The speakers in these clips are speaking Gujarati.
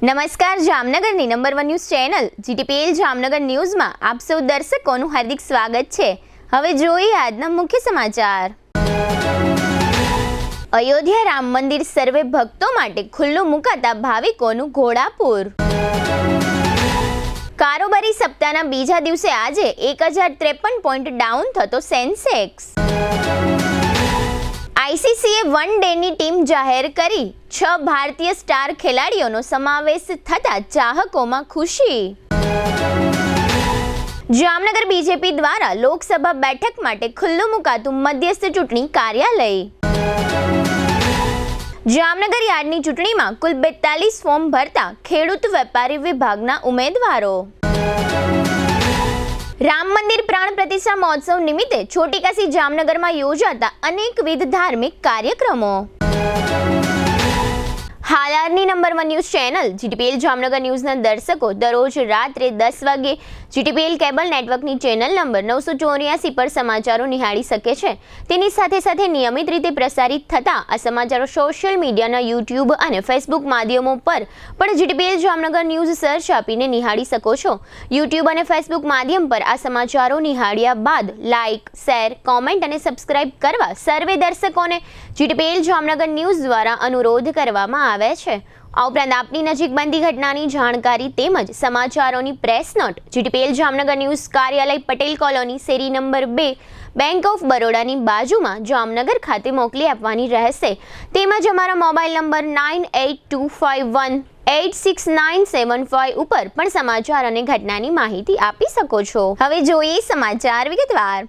નમસ્કાર, જામનગરની number 1 news channel GTPL Jamnagar ન્યૂઝમાં આપ સૌ દર્શકોનું હાર્દિક સ્વાગત છે। હવે જોઈએ આજના મુખ્ય સમાચાર। અયોધ્યા રામ મંદિર સર્વે ભક્તો માટે ખુલ્લું મુકાતા ભાવિકોનું ઘોડાપૂર। કારોબારી સપ્તાહના બીજા દિવસે આજે 1053 પોઈન્ટ ડાઉન થતો સેન્સેક્સ। આઈસીસીએ વન ડેની ટીમ જાહેર કરી, 6 ભારતીય સ્ટાર ખેલાડીઓનો સમાવેશ થતા ચાહકોમાં ખુશી। જામનગર બીજેપી દ્વારા લોકસભા બેઠક માટે ખુલ્લું મુકાતું મધ્યસ્થ ચૂંટણી કાર્યાલય। જામનગર યાર્ડની ચૂંટણીમાં કુલ 42 ફોર્મ ભરતા ખેડૂત વેપારી વિભાગના ઉમેદવારો। રામ મંદિર પ્રાણ પ્રતિષ્ઠા મહોત્સવ નિમિત્તે છોટી કાશી જામનગરમાં યોજાતા અનેકવિધ ધાર્મિક કાર્યક્રમો। હાલારની number 1 news channel GTPL Jamnagar ન્યૂઝના દર્શકો દરરોજ રાત્રે 10 વાગે જીટીપીએલ કેબલ નેટવર્કની ચેનલ નંબર 984 પર સમાચારો નિહાળી શકે છે। તેની સાથે સાથે નિયમિત રીતે પ્રસારિત થતા આ સમાચારો સોશિયલ મીડિયાના યુટ્યુબ અને ફેસબુક માધ્યમો પર પણ જીટીપીએલ જામનગર ન્યૂઝ સર્ચ આપીને નિહાળી શકો છો। યુટ્યુબ અને ફેસબુક માધ્યમ પર આ સમાચારો નિહાળ્યા બાદ લાઇક, શેર, કોમેન્ટ અને સબસ્ક્રાઇબ કરવા સર્વે દર્શકોને જીટીપીએલ જામનગર ન્યૂઝ દ્વારા અનુરોધ કરવામાં આવે છે। આ ઉપરાંત આપની નજીક બનતી ઘટનાની જાણકારી તેમજ સમાચારોની press note GTPL Jamnagar news કાર્યાલય પટેલ કોલોની શેરી નંબર 2 બેંક ઓફ બરોડાની બાજુમાં જામનગર ખાતે મોકલી આપવાની રહેશે। તેમજ અમારા મોબાઈલ નંબર 9825186975 ઉપર પણ સમાચાર અને ઘટનાની માહિતી આપી શકો છો। હવે જોઈએ સમાચાર વિગતવાર।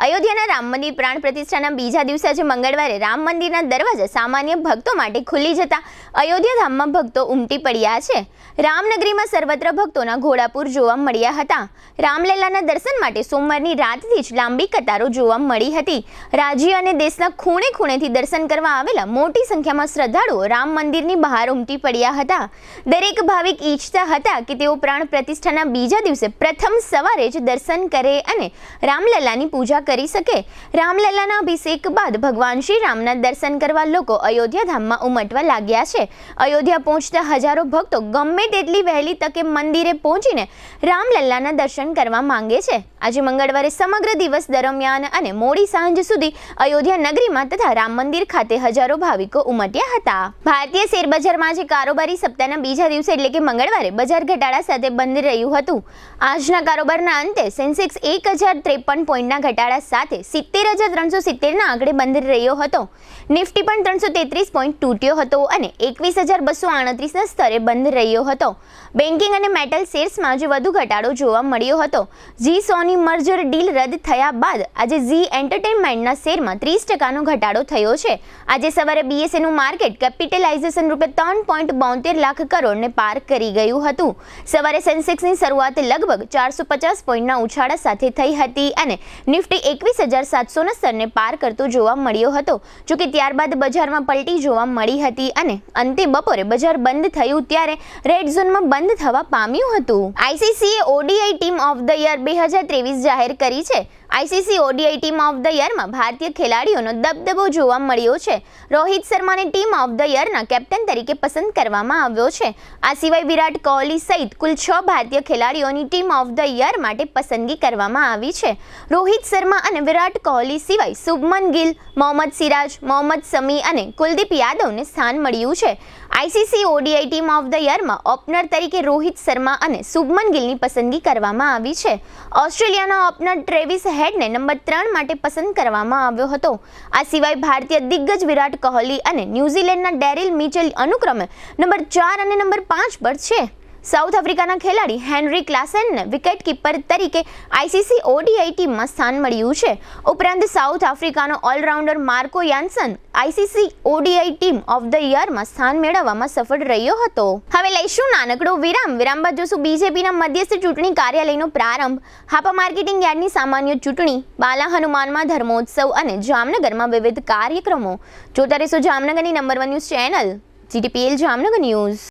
અયોધ્યાના રામ મંદિર પ્રાણ પ્રતિષ્ઠાના બીજા દિવસે આજે મંગળવારે રામ મંદિરના દરવાજા સામાન્ય ભક્તો માટે ખુલી જતા અયોધ્યા ધામમાં ભક્તો ઉમટી પડ્યા છે। રામનગરીમાં સર્વત્ર ભક્તોના ઘોડાપૂર જોવા મળ્યા હતા। રામલલ્લાના દર્શન માટે સોમવારની રાતથી જ લાંબી કતારો જોવા મળી હતી। રાજ્ય અને દેશના ખૂણે ખૂણેથી દર્શન કરવા આવેલા મોટી સંખ્યામાં શ્રદ્ધાળુઓ રામ મંદિરની બહાર ઉમટી પડ્યા હતા। દરેક ભાવિક ઈચ્છતા હતા કે તેઓ પ્રાણ પ્રતિષ્ઠાના બીજા દિવસે પ્રથમ સવારે જ દર્શન કરે અને રામલલ્લાની પૂજા કરી શકે। રામલલ્લાના અભિષેક બાદ ભગવાન શ્રી રામના દર્શન કરવા લોકો અયોધ્યા ધામમાં ઉમટવા લાગ્યા છે। અયોધ્યા પહોંચતા હજારો ભક્તો ગમે તેટલી વહેલી તકે મંદિરે પહોંચીને રામલલ્લાના દર્શન કરવા માંગે છે। આજે મંગળવારે સમગ્ર દિવસ દરમિયાન અને મોડી સાંજ સુધી અયોધ્યા નગરીમાં તથા રામ મંદિર ખાતે હજારો ભાવિકો ઉમટ્યા હતા। ભારતીય શેરબજારમાં આજે કારોબારી સપ્તાહના બીજા દિવસે એટલે કે મંગળવારે બજાર ઘટાડા સાથે બંધ રહ્યું હતું। આજના કારોબારના અંતે સેન્સેક્સ 1053 પોઈન્ટના ઘટાડા સાથે 70,370ના આંકડે બંધ રહ્યો હતો। નિફ્ટી પણ 333 પોઈન્ટ તૂટ્યો હતો અને 21,238ના સ્તરે બંધ રહ્યો હતો। બેન્કિંગ અને મેટલ શેર્સમાં આજે વધુ ઘટાડો જોવા મળ્યો હતો। ઝી સોની મર્જર ડીલ રદ થયા બાદ આજે ઝી એન્ટરટેનમેન્ટના શેરમાં 30%નો ઘટાડો થયો છે। આજે સવારે બીએસએનું માર્કેટ કેપિટલાઇઝેશન ₹3.72 લાખ કરોડને પાર કરી ગયું હતું। સવારે સેન્સેક્સની શરૂઆત લગભગ 450 પોઈન્ટના ઉછાળા સાથે થઈ હતી અને નિફ્ટી 21,700ના સ્તરને પાર કરતો જોવા મળ્યો હતો। જોકે ત્યારબાદ બજારમાં પલટી જોવા મળી હતી અને અંતે બપોરે બજાર બંધ થયું ત્યારે રેડ ઝોનમાં બંધ થવા પામ્યું હતું। આઈસીસીએ ODI team of the year 2023 જાહેર કરી છે। ICC ODI team of the યરમાં ભારતીય ખેલાડીઓનો દબદબો જોવા મળ્યો છે। રોહિત શર્માને ટીમ ઓફ ધ યરના કેપ્ટન તરીકે પસંદ કરવામાં આવ્યો છે। આ સિવાય વિરાટ કોહલી સહિત કુલ 6 ભારતીય ખેલાડીઓની ટીમ ઓફ ધ યર માટે પસંદગી કરવામાં આવી છે। રોહિત શર્મા અને વિરાટ કોહલી સિવાય શુભમન ગિલ, મોહમ્મદ સિરાજ, મોહમ્મદ શમી અને કુલદીપ યાદવને સ્થાન મળ્યું છે। ICC ODI team of the યરમાં ઓપનર તરીકે રોહિત શર્મા અને શુભમન ગિલની પસંદગી કરવામાં આવી છે। ઓસ્ટ્રેલિયાના ઓપનર ટ્રેવિસ હેડને નંબર 3 માટે પસંદ કરવામાં આવ્યો હતો। આ સિવાય ભારતીય દિગ્ગજ વિરાટ કોહલી અને ન્યૂઝીલેન્ડના ડેરિલ મિચેલ અનુક્રમે નંબર 4 અને નંબર 5 પર છે। સાઉથ આફ્રિકાના ખેલાડી હેનરી ક્લાસેનને વિકેટકીપર તરીકે આઈસીસી ઓડીઆઈ ટીમમાં સ્થાન મળ્યું છે। ઉપરાંત સાઉથ આફ્રિકાનો allrounder Marco Jansen ICC ODI team of the યરમાં સ્થાન મેળવવામાં સફળ રહ્યો હતો। હવે લઈશું નાનકડો વિરામ બાદ જોશું બીજેપીના મધ્યસ્થ ચૂંટણી કાર્યાલયનો પ્રારંભ, હાપા માર્કેટિંગ યાર્ડની સામાન્ય ચૂંટણી, બાલા હનુમાનમાં ધર્મોત્સવ અને જામનગરમાં વિવિધ કાર્યક્રમો। જોતા રહેશો જામનગરની number 1 news channel GTPL Jamnagar news.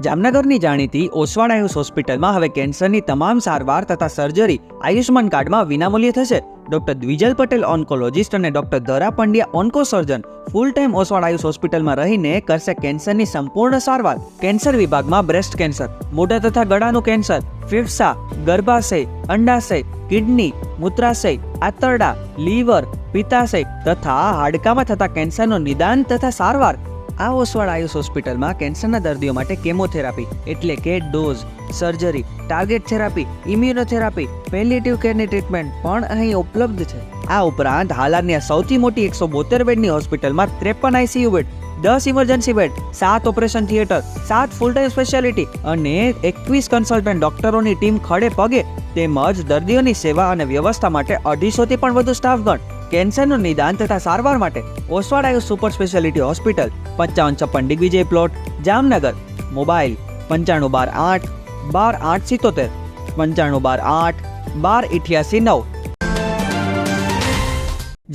જામનગરની જાણીતી ઓસવાડ આયુષ હોસ્પિટલમાં હવે કેન્સરની તમામ સારવાર તથા સર્જરી આયુષ્માન કાર્ડમાં વિનામૂલ્યે થશે. ડોક્ટર દ્વિજલ પટેલ ઓન્કોલોજિસ્ટ અને ડોક્ટર ધરા પંડ્યા ઓન્કો સર્જન ફૂલ ટાઈમ ઓસવાડ આયુષ હોસ્પિટલમાં રહીને કરશે કેન્સરની સંપૂર્ણ સારવાર. કેન્સર વિભાગમાં બ્રેસ્ટ કેન્સર, મોઢા તથા ગળાનું કેન્સર, ફેફસા, ગર્ભાશય, અંડાશય, કિડની, મૂત્રાશય, આંતરડા, લીવર, પિત્તાશય તથા હાડકામાં થતા કેન્સરનું નિદાન તથા સારવાર. આ ઓસવાડ આયુષ હોસ્પિટલમાં કેન્સરના દર્દીઓ માટે કેમોથેરાપી એટલે કે dose, surgery, target therapy, immunotherapy, palliative કેરની ટ્રીટમેન્ટ પણ અહીં ઉપલબ્ધ છે. આ ઉપરાંત હાલારની આ સૌથી મોટી 172 બેડની હોસ્પિટલમાં 53 ICU bed, 10 emergency bed, 7 operation theatre, 7 full time speciality અને 21 કન્સલ્ટન્ટ ડોક્ટરોની ટીમ ખડે પગે તેમજ દર્દીઓની સેવા અને વ્યવસ્થા માટે 250થી પણ વધુ સ્ટાફગણ. કેન્સરનું નિદાન તથા સારવાર માટે Oswal Ayush super speciality hospital, 5556 Digvijay plot, Jamnagar. Mobile 9512 8 12 8 75 8 12 88 9.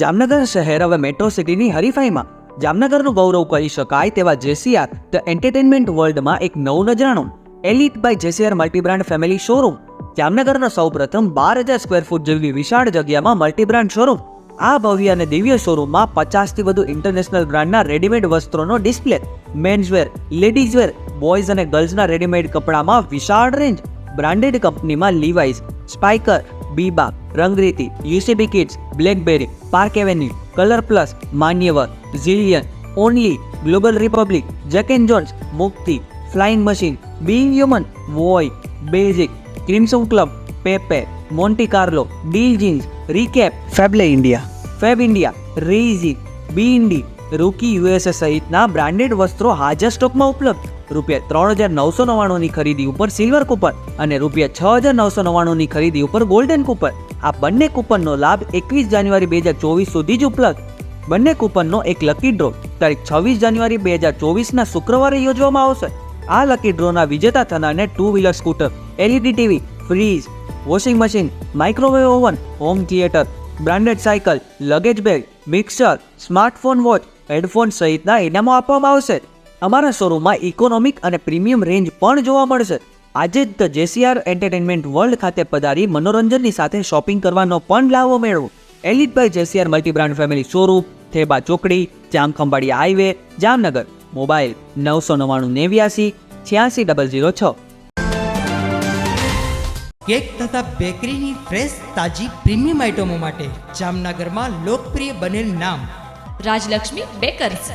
Jamnagar શહેર હવે મેટ્રો સિટીની હરીફાઈમાં. જામનગરનું ગૌરવ કરી શકાય તેવા જેસીઆર ધ એન્ટરટેનમેન્ટ વર્લ્ડમાં એક નવું નજરાણું elite by જેસીઆર multi brand family showroom. જામનગરનો સૌપ્રથમ 12,000 સ્ક્વેર ફૂટ જેવી વિશાળ જગ્યામાં મલ્ટીબ્રાન્ડ શોરૂમ. આ ભવ્ય અને દિવ્ય શોરૂમમાં 50થી વધુ ઇન્ટરનેશનલ બ્રાન્ડના રેડીમેડ વસ્ત્રોનો ડિસ્પ્લે, મેન્સવેર, લેડીઝવેર, બોયઝ અને ગર્લ્સના રેડીમેડ કપડામાં વિશાળ રેન્જ. બ્રાન્ડેડ કંપનીમાં Levi's, Spykar, Biba, Rangriti, UCB kids, Blackberry, Park Avenue, Colour Plus, Manyavar, ઝિલિયન, Only, Global Republic, Jack and Jones, મુક્તિ, ફ્લાઇંગ મશીન, બીઇંગ હ્યુમન, વોય, Basic, Crimson Club, Pepe, Monte Carlo, Deal Jeans, રીકેપ, ફેબલે ઇન્ડિયા, ફેબ ઇન્ડિયા, રેઇઝી, બી ઇન્ડી, રૂકી યુએસએ સહિતના બ્રાન્ડેડ વસ્ત્રો હાજર સ્ટોકમાં ઉપલબ્ધ. ₹3,999ની ખરીદી ઉપર સિલ્વર કૂપન અને ₹6,999ની ખરીદી ઉપર ગોલ્ડન કૂપન. આ બંને કૂપનનો લાભ 21 જાન્યુઆરી 2024 સુધી જ ઉપલબ્ધ. બંને કૂપનનો એક લકી ડ્રો તારીખ 26 જાન્યુઆરી 2024ના શુક્રવારે યોજવામાં આવશે. આ લકી ડ્રોના વિજેતા થનારને 2 wheeler scooter, LED TV, fridge, washing machine, microwave oven, home theatre, branded cycle, luggage bag, mixer, smartphone watch, headphone સહિતના ઇનામો આપવામાં આવશે. અમારા શોરૂમમાં ઇકોનોમિક અને પ્રીમિયમ રેન્જ પણ જોવા મળશે. આજે જ ધ જેસીઆર એન્ટરટેનમેન્ટ વર્લ્ડ ખાતે પધારી મનોરંજનની સાથે શોપિંગ કરવાનો પણ લાવો મેળવો. Elite by જેસીઆર multi brand family showroom, Theba ચોકડી, Jamkhambhaliya highway, Jamnagar. Mobile 999 89 86 006. Cake તથા બેકરીની ફ્રેશ તાજી પ્રીમિયમ આઇટમો માટે જામનગરમાં લોકપ્રિય બનેલ નામ રાજલક્ષ્મી બેકર્સ,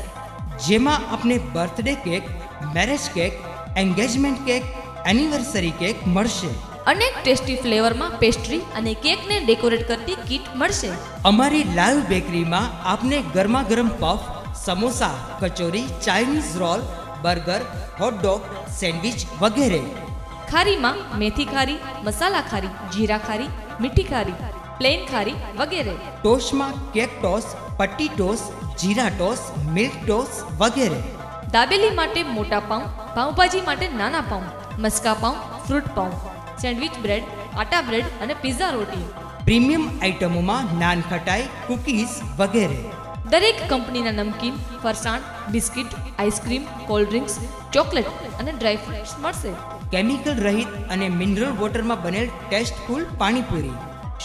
જેમાં આપને birthday cake, marriage cake, engagement cake, anniversary cake મળશે. અનેક ટેસ્ટી ફ્લેવરમાં પેસ્ટ્રી અને કેકને ડેકોરેટ કરતી કીટ મળશે. અમારી લાઈવ બેકરીમાં આપને ગરમા ગરમ puff, samosa, kachori, Chinese roll, burger, hotdog, sandwich વગેરે. ખારીમાં મેથી ખારી, મસાલા ખારી, જીરા ખારી, મીઠી ખારી, પ્લેન ખારી વગેરે. ટોસ્ટમાં કેક ટોસ, પટ્ટી ટોસ, જીરા ટોસ, મિલ્ક ટોસ વગેરે. દાબેલી માટે મોટા પાઉં, પાઉંભાજી માટે નાના પાઉં, મસ્કા પાઉં, ફ્રૂટ પાઉં, સેન્ડવિચ બ્રેડ, આટા બ્રેડ અને પિઝા રોટી. પ્રીમિયમ આઇટમોમાં નાન ખટાઈ, કૂકીઝ વગેરે. દરેક કંપનીના નમકીન, ફરસાણ, biscuit, ice cream, cold drinks, chocolate અને ડ્રાયફ્રૂટ્સ મળશે. કેમિકલ રહિત અને મિનરલ વોટરમાં બનેલ ટેસ્ટફુલ પાણીપુરી.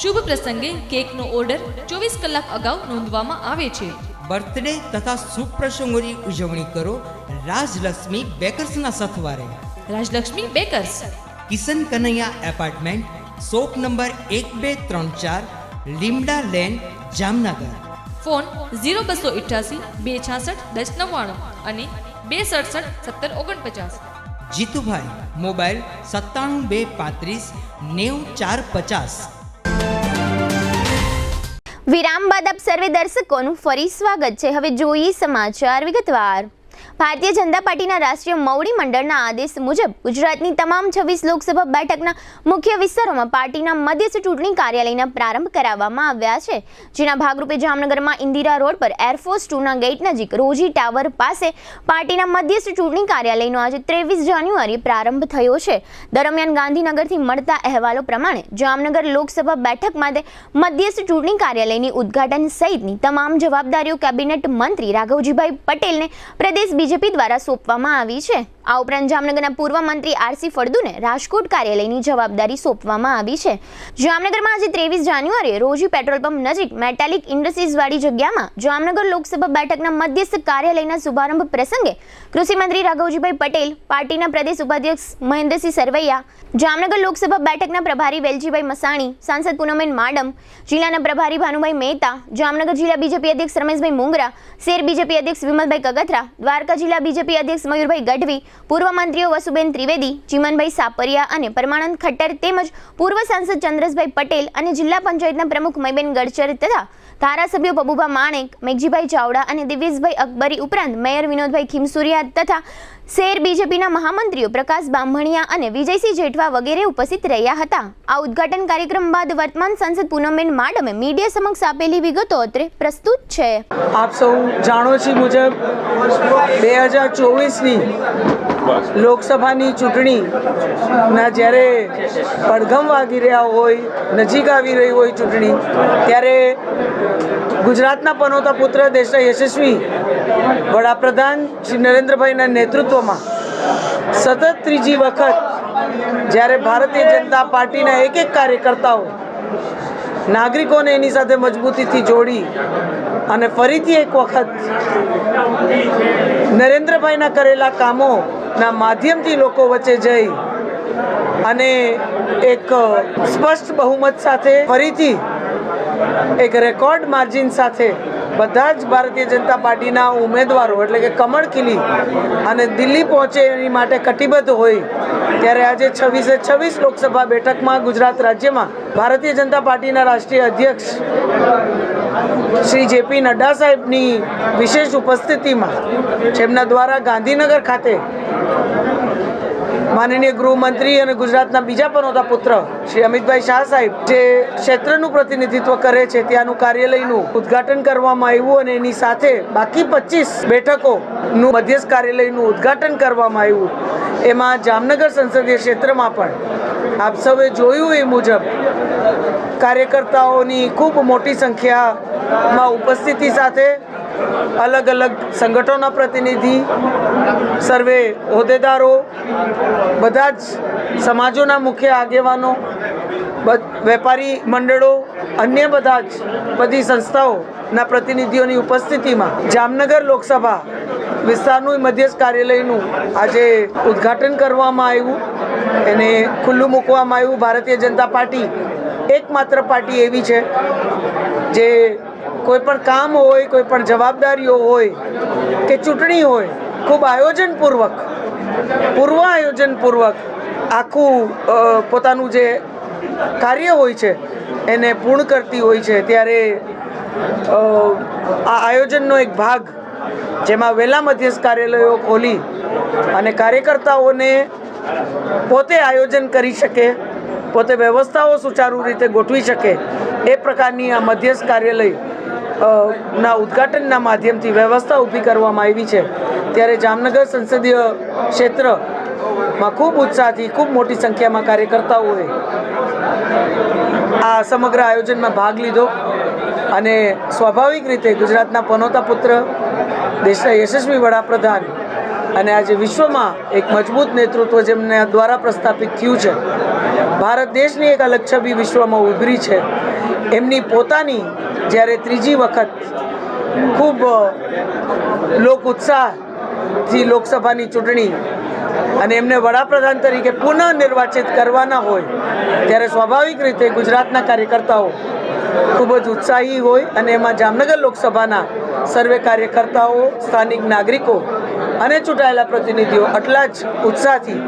શુભ પ્રસંગે કેકનો ઓર્ડર 24 કલાક અગાઉ નોંધવામાં આવે છે. બર્થડે તથા શુભ પ્રસંગોની ઉજવણી કરો રાજલક્ષ્મી બેકર્સના સથવારે. Rajlakshmi Bakers, Kishan Kanaiya apartment, shop number 1234, Limda lane, Jamnagar. Phone 0288 266 1099 અને 267 1749. જીતુભાઈ, મોબાઈલ 97 235 90 50. વિરામ બાદ આપ સર્વે દર્શકોનું ફરી સ્વાગત છે. હવે જોઈએ સમાચાર વિગતવાર. ભારતીય જનતા પાર્ટીના રાષ્ટ્રીય મવડી મંડળના આદેશ મુજબ ગુજરાતની તમામ 26 લોકસભા બેઠકના મુખ્ય વિસ્તારોમાં પાર્ટીના મધ્યસ્થ ચૂંટણી કાર્યાલયના પ્રારંભ કરાવવામાં આવ્યા છે. જેના ભાગરૂપે જામનગરમાં ઇન્દિરા રોડ પર એરફોર્સ 2ના ગેટ નજીક રોજી ટાવર પાસે પાર્ટીના મધ્યસ્થ ચૂંટણી કાર્યાલયનો આજે 23 જાન્યુઆરીએ પ્રારંભ થયો છે. દરમિયાન ગાંધીનગરથી મળતા અહેવાલો પ્રમાણે જામનગર લોકસભા બેઠક માટે મધ્યસ્થ ચૂંટણી કાર્યાલયની ઉદ્ઘાટન સહિતની તમામ જવાબદારીઓ કેબિનેટ મંત્રી રાઘવજીભાઈ પટેલને પ્રદેશ બીજેપી દ્વારા સોંપવામાં આવી છે. આ ઉપરાંત જામનગરના પૂર્વ મંત્રી આરસી ફળદુને રાજકોટ કાર્યાલયની જવાબદારી સોંપવામાં આવી છે. જામનગરમાં આજે 23 જાન્યુઆરીએ રોજી પેટ્રોલ પંપ નજીક મેટાલિક ઇન્ડસ્ટ્રીઝવાળી જગ્યામાં જામનગર લોકસભા બેઠકના મધ્યસ્થ કાર્યાલયના શુભારંભ પ્રસંગે કૃષિમંત્રી રાઘવજીભાઈ પટેલ, પાર્ટીના પ્રદેશ ઉપાધ્યક્ષ મહેન્દ્રસિંહ સરવૈયા, જામનગર લોકસભા બેઠકના પ્રભારી વેલજીભાઈ મસાણી, સાંસદ પૂનમબેન માડમ, જિલ્લાના પ્રભારી ભાનુભાઈ મહેતા, જામનગર જિલ્લા બીજેપી અધ્યક્ષ રમેશભાઈ મુંગરા, શેર બીજેપી અધ્યક્ષ વિમલભાઈ કગથરા, દ્વારકા જિલ્લા બીજેપી અધ્યક્ષ મયુરભાઈ ગઢવી, પૂર્વ મંત્રીઓ વસુબેન ત્રિવેદી, ચીમનભાઈ સાપરિયા અને પરમાનંદ ખટ્ટર તેમજ પૂર્વ સાંસદ ચંદ્રસભાઈ પટેલ અને જિલ્લા પંચાયતના પ્રમુખ મયબેન ગડચર તથા ધારાસભ્યો પબુભા માણેક, મેઘજીભાઈ ચાવડા અને દિવ્યેશભાઈ અકબરી ઉપરાંત મેયર વિનોદભાઈ ખીમસુરિયા તથા શહેર બીજેપીના મહામંત્રીઓ પ્રકાશ બામણિયા અને વિજયસિંહ જેઠવા વગેરે ઉપસ્થિત રહ્યા હતા. આ ઉદ્ઘાટન કાર્યક્રમ બાદ વર્તમાન સાંસદ પૂનમબેન માડમે મીડિયા સમક્ષ આપેલી વિગતો અત્રે પ્રસ્તુત છે. આપ સૌ જાણો છો મુજબ 2024ની લોકસભાની ચૂંટણીના જ્યારે પડઘમ વાગી રહ્યા હોય, નજીક આવી રહી હોય ચૂંટણી, ત્યારે ગુજરાતના પનોતા પુત્ર, દેશના યશસ્વી વડાપ્રધાન શ્રી નરેન્દ્રભાઈના નેતૃત્વમાં સતત ત્રીજી વખત જ્યારે ભારતીય જનતા પાર્ટીના એક કાર્યકર્તાઓ નાગરિકોને એની સાથે મજબૂતીથી જોડી અને ફરીથી એક વખત નરેન્દ્રભાઈના કરેલા કામોના માધ્યમથી લોકો વચ્ચે જઈ અને એક સ્પષ્ટ બહુમત સાથે ફરીથી એક રેકોર્ડ માર્જિન સાથે બધા જ ભારતીય જનતા પાર્ટીના ઉમેદવારો એટલે કે કમળ ખીલી અને દિલ્હી પહોંચે એની માટે કટિબદ્ધ હોય, ત્યારે આજે 26 લોકસભા બેઠકમાં ગુજરાત રાજ્યમાં ભારતીય જનતા પાર્ટીના રાષ્ટ્રીય અધ્યક્ષ શ્રી જેપી નડ્ડા સાહેબની વિશેષ ઉપસ્થિતિમાં જેમના દ્વારા ગાંધીનગર ખાતે માનનીય ગૃહમંત્રી અને ગુજરાતના બીજા પનોતા પુત્ર શ્રી અમિતભાઈ શાહ સાહેબ જે ક્ષેત્રનું પ્રતિનિધિત્વ કરે છે ત્યાંનું કાર્યાલયનું ઉદ્ઘાટન કરવામાં આવ્યું અને એની સાથે બાકી 25 બેઠકોનું મધ્યસ્થ કાર્યાલયનું ઉદ્ઘાટન કરવામાં આવ્યું. એમાં જામનગર સંસદીય ક્ષેત્રમાં પણ આપ સૌએ જોયું એ મુજબ કાર્યકર્તાઓની ખૂબ મોટી સંખ્યામાં ઉપસ્થિતિ સાથે અલગ અલગ સંગઠનોના પ્રતિનિધિ, સર્વે હોદ્દેદારો, બધા જ સમાજોના મુખ્ય આગેવાનો, વેપારી મંડળો, અન્ય બધી સંસ્થાઓના પ્રતિનિધિઓની ઉપસ્થિતિમાં જામનગર લોકસભા વિસ્તારનું મધ્યસ્થ કાર્યાલયનું આજે ઉદ્ઘાટન કરવામાં આવ્યું. એને ખુલ્લું મૂકવામાં આવ્યું. ભારતીય જનતા પાર્ટી એકમાત્ર પાર્ટી એવી છે જે કોઈ પણ કામ હોય, કોઈ પણ જવાબદારીઓ હોય કે ચૂંટણી હોય, ખૂબ પૂર્વ આયોજનપૂર્વક આખું પોતાનું જે કાર્ય હોય છે એને પૂર્ણ કરતી હોય છે. ત્યારે આ આયોજનનો એક ભાગ જેમાં વહેલા મધ્યસ્થ કાર્યાલયો ખોલી અને કાર્યકર્તાઓને પોતે આયોજન કરી શકે, પોતે વ્યવસ્થાઓ સુચારુ રીતે ગોઠવી શકે એ પ્રકારની આ મધ્યસ્થ કાર્યાલય ના ઉદ્ઘાટનના માધ્યમથી વ્યવસ્થા ઊભી કરવામાં આવી છે. ત્યારે જામનગર સંસદીય ક્ષેત્રમાં ખૂબ ઉત્સાહથી ખૂબ મોટી સંખ્યામાં કાર્યકર્તાઓએ આ સમગ્ર આયોજનમાં ભાગ લીધો અને સ્વાભાવિક રીતે ગુજરાતના પનોતા પુત્ર, દેશના યશસ્વી વડાપ્રધાન અને આજે વિશ્વમાં એક મજબૂત નેતૃત્વ જેમના દ્વારા પ્રસ્થાપિત થયું છે, ભારત દેશની એક અલગ છબી વિશ્વમાં ઉભરી છે, એમની પોતાની જ્યારે ત્રીજી વખત ખૂબ લોક ઉત્સાહથી લોકસભાની ચૂંટણી અને એમને વડાપ્રધાન તરીકે પુનઃ નિર્વાચિત કરવાના હોય, ત્યારે સ્વાભાવિક રીતે ગુજરાતના કાર્યકર્તાઓ ખૂબ જ ઉત્સાહી હોય અને એમાં જામનગર લોકસભાના સર્વે કાર્યકર્તાઓ, સ્થાનિક નાગરિકો અને ચૂંટાયેલા પ્રતિનિધિઓ આટલા જ ઉત્સાહથી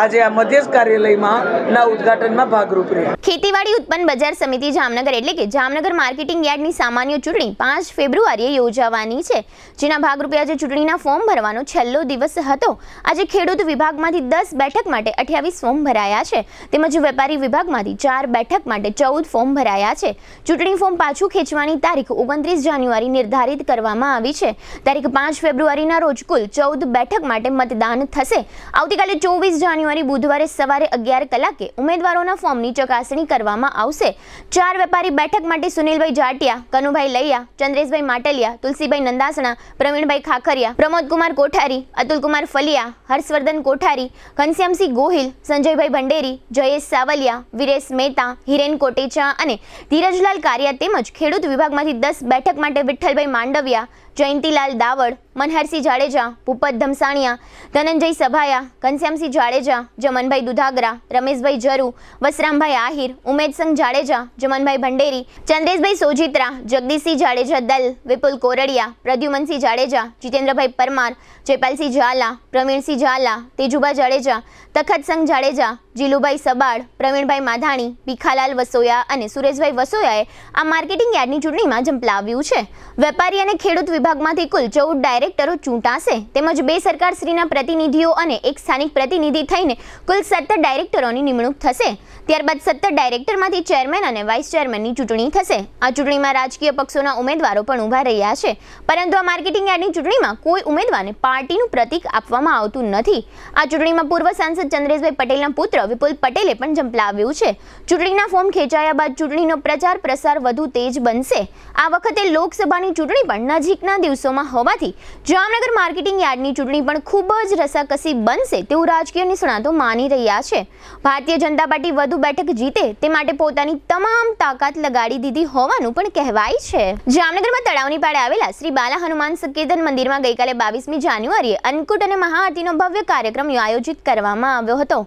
આજે આ મધ્યસ્થ કાર્યાલયમાં ઉદ્ઘાટનમાં ભાગરૂપ રહ્યા. ખેતીવાડી ઉત્પન્ન બજાર સમિતિ જામનગર એટલે કે જામનગર માર્કેટિંગ યાર્ડની સામાન્ય ચૂંટણી 5 ફેબ્રુઆરીએ યોજાવાની છે, જેના ભાગરૂપે આજે ચૂંટણીના ફોર્મ ભરવાનો છેલ્લો દિવસ હતો. આજે ખેડૂત વિભાગમાંથી 10 બેઠક માટે 28 ફોર્મ ભરાયા છે, તેમજ વેપારી વિભાગમાંથી 4 બેઠક માટે 14 ફોર્મ ભરાયા છે. ચૂંટણી ફોર્મ પાછું ખેંચવાની તારીખ 29 જાન્યુઆરી નિર્ધારિત કરવામાં આવી છે. તારીખ 5 ફેબ્રુઆરીના રોજ કુલ 14 14 બેઠક માટે મતદાન થશે. આવતીકાલે 24 જાન્યુઆરી બુધવારે સવારે 11 કલાકે ઉમેદવારોના ફોર્મની ચકાસણી કરવામાં આવશે. 4 વેપારી બેઠક માટે સુનિલભાઈ જાટિયા, કનુભાઈ લૈયા, ચંદ્રેશભાઈ માટલિયા, તુલસીભાઈ નંદાસણા, પ્રવીણભાઈ ખાખરિયા, પ્રમોદકુમાર કોઠારી, અતુલકુમાર ફલિયા, હર્ષવર્ધન કોઠારી, ઘનશ્યામસિંહ ગોહિલ, સંજયભાઈ ભંડેરી, જયેશ સાવલિયા, વિરેશ મહેતા, હિરેન કોટેચા અને ધીરજલાલ કારિયા તેમજ ખેડૂત વિભાગમાંથી 10 બેઠક માટે વિઠ્ઠલભાઈ માંડવિયા, જયંતીલાલ દાવડ, મનહરસિંહ જાડેજા, ભૂપત ધમસાણિયા, ધનંજય સભાયા, ઘનશ્યામસિંહ જાડેજા, જમનભાઈ દુધાગરા, રમેશભાઈ જરુ, વસરામભાઈ આહિર, ઉમેદસિંહ જાડેજા, જમનભાઈ ભંડેરી, ચંદ્રેશભાઈ સોજિત્રા, જગદીશસિંહ જાડેજા દલ, વિપુલ કોરડિયા, પ્રદ્યુમનસિંહ જાડેજા, જીતેન્દ્રભાઈ પરમાર, જયપાલસિંહ ઝાલા, પ્રવીણસિંહ ઝાલા, તેજુભા જાડેજા, તખતસિંહ જાડેજા, જીલુભાઈ સબાડ, પ્રવીણભાઈ માધાણી, ભીખાલાલ વસોયા અને સુરેશભાઈ વસોયાએ આ માર્કેટિંગ યાર્ડની ચૂંટણીમાં ઝંપલાવ્યું છે. વેપારી અને ખેડૂત વિભાગમાંથી કુલ 14 ડાયરેક્ટરો ચૂંટાશે તેમજ 2 સરકારશ્રીના પ્રતિનિધિઓ અને 1 સ્થાનિક પ્રતિનિધિ થઈને કુલ 17 ડાયરેક્ટરોની નિમણૂક થશે. ત્યારબાદ 17 ડાયરેક્ટરમાંથી ચેરમેન અને વાઇસ ચેરમેનની ચૂંટણી થશે. આ ચૂંટણીમાં રાજકીય પક્ષોના ઉમેદવારો પણ ઊભા રહ્યા છે, પરંતુ આ માર્કેટિંગ યાર્ડની ચૂંટણીમાં કોઈ ઉમેદવારને પાર્ટીનું પ્રતીક આપવામાં આવતું નથી. આ ચૂંટણીમાં પૂર્વ સાંસદ ચંદ્રેશભાઈ પટેલના પુત્ર વિપુલ પટેલે પણ ઝંપલાવ્યું છે. ચૂંટણીના ફોર્મ ખેંચાયા બાદ ચૂંટણીનો પ્રચાર પ્રસાર વધુ તેજ બનશે. આ વખતે લોકસભાની ચૂંટણી પણ નજીકના દિવસોમાં હોવાથી જામનગર માર્કેટિંગ યાર્ડની ચૂંટણી પણ ખૂબ જ રસાકસી બનશે તેવું રાજકીય નિષ્ણાતો માની રહ્યા છે. ભારતીય જનતા પાર્ટી વધુ બેઠક જીતે તે માટે પોતાની તમામ તાકાત લગાડી દીધી હોવાનું પણ કહેવાય છે. જામનગરમાં તળાવની પાળે આવેલા શ્રી બાલા હનુમાન સંકેતન મંદિરમાં ગઈકાલે 22મી જાન્યુઆરીએ અન્નકૂટ અને મહાઆરતીનો ભવ્ય કાર્યક્રમ આયોજિત કરવામાં આવ્યો હતો.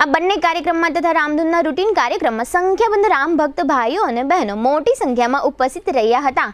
આ બંને કાર્યક્રમમાં તથા રામધૂનના રૂટીન કાર્યક્રમમાં સંખ્યાબંધ રામ ભક્ત ભાઈઓ અને બહેનો મોટી સંખ્યામાં ઉપસ્થિત રહ્યા હતા.